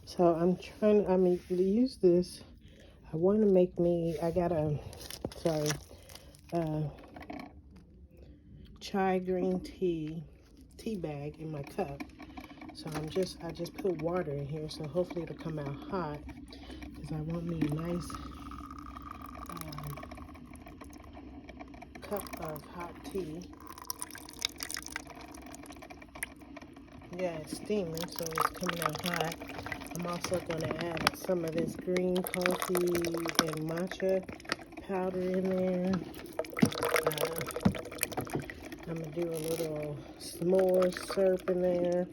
So I'm going to use this. I want to make me, I got a, sorry, chai green tea bag in my cup. So I just put water in here, so hopefully it'll come out hot, because I want me a nice cup of hot tea. Yeah, it's steaming, so it's coming out hot. I'm also going to add some of this green coffee and matcha powder in there. I'm going to do a little s'more syrup in there.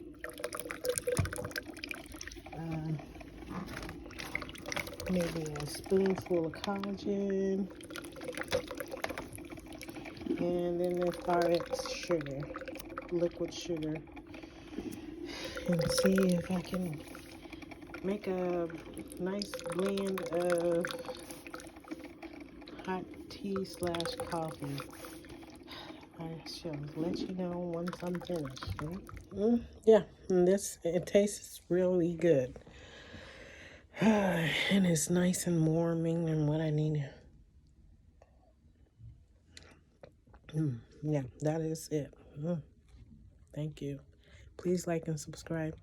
Maybe a spoonful of collagen. And then there's RX sugar, liquid sugar. And see if I can make a nice blend of hot tea slash coffee. I shall let you know once I'm finished. Yeah, and it tastes really good. And it's nice and warming and what I need. Yeah, that is it. Thank you. Please like and subscribe.